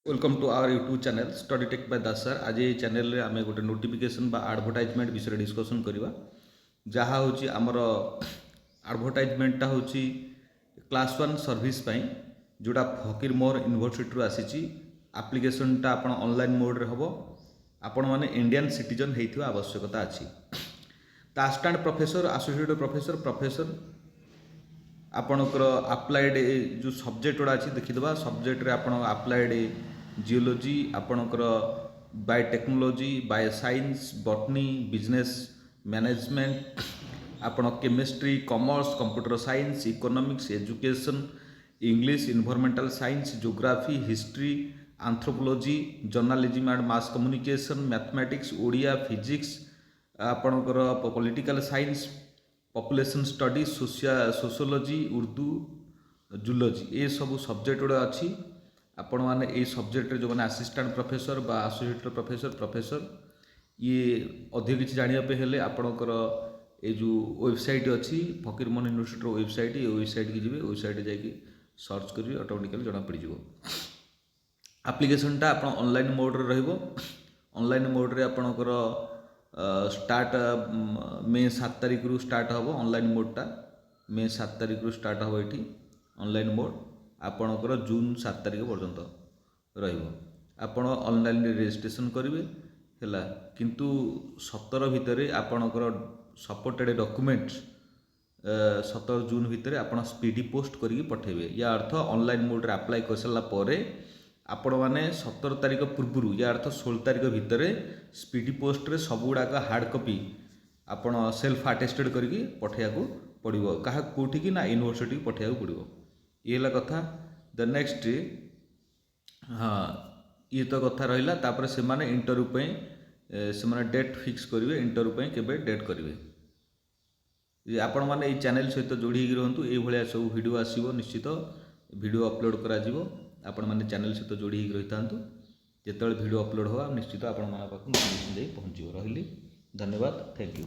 Welcome to our YouTube channel study tech by Das sir. आज ये channel रे आमे गोटे नोटिफिकेशन बा एडवर्टाइजमेंट विषय डिस्कसन करवा जहाँ हूँ आमर एडवर्टाइजमेंटा हूँ क्लास 1 सर्विस पाई जोड़ा फकीर मोर यूनिवर्सिटी आसी एप्लिकेशनटा आपण ऑनलाइन मोड रे हबो। आपण माने इंडियन सिटीजन हेइथिवा आवश्यकता अछि। Assistant professor, associate professor, professor आपणकर अप्लाइड जो सब्जेक्ट गुड़ा अच्छी देखीदे सब्जेक्ट रे आपण अप्लाइड जियोलॉजी, आपणकर biotechnology, bioscience, botany, business management, आपण chemistry, commerce, computer science, economics, education, English, environmental science, geography, history, anthropology, journalism and mass communication, mathematics, Odia, physics, आपणकर political science, population study, sociology, Urdu, zoology, ये सब subject गुड़ा अच्छी। आपण मैंने ये सब्जेक्ट जो मैंने असिस्टेंट प्रोफेसर बा एसोसिएट प्रोफेसर ये अधिक किसी जानापी हेले आपणकर ये जो वेबसाइट अच्छी फकीर मोहन यूनिवर्सिटी वेबसाइट, ये वेबसाइट की जी वेबसाइट जाकि सर्च करेंगे ऑटोमेटिकली जना पड़ जाए। एप्लिकेशनटा आप ऑनलाइन मोड रे रहिबो। ऑनलाइन मोड रे आपणकर स्टार्ट मे 7 तारिख रु स्टार्ट हम ऑनलाइन मोडटा मे 7 तारिख रु स्टार्ट हम ये ऑनलाइन मोड आपणकर जून 7 तारिख पर्यंत रहिबो। आपण ऑनलाइन रजिस्ट्रेशन करेंगे है किंतु 17 भितर आपणकर सपोर्टेड डॉक्यूमेंट्स 17 जून भितर आप स्पीडी पोस्ट करके पठेबे। या अर्थ ऑनलाइन मोड रे अप्लाई कर सारा पर आपण मैंने 17 तारिख पूर्व या अर्थ 16 तारिख भितर स्पीडी पोस्ट रे सब गुड़ाक हार्ड कॉपी आपण सेल्फ अटेस्टेड करके पठेया पड़ो क्या कौटी कि ना यूनिवर्सिटी पठेया पड़ो। ये है कथा। द नेक्स्ट हाँ ये तो कथा रहा। तापर से माने इंटरव्यू पे से डेट फिक्स करेंगे, इंटरव्यू पे केबे डेट करेंगे। आपण मैंने ये चैनल सहित जोड़ी रुहतु। ये सब वीडियो आसो निश्चित वीडियो अपलोड करा आपण मैंने चैनल सहित जोड़ी रही था। जिते वीडियो अपलोड हो निश्चित आपण पाखक पहुँच रही। धन्यवाद, थैंक यू।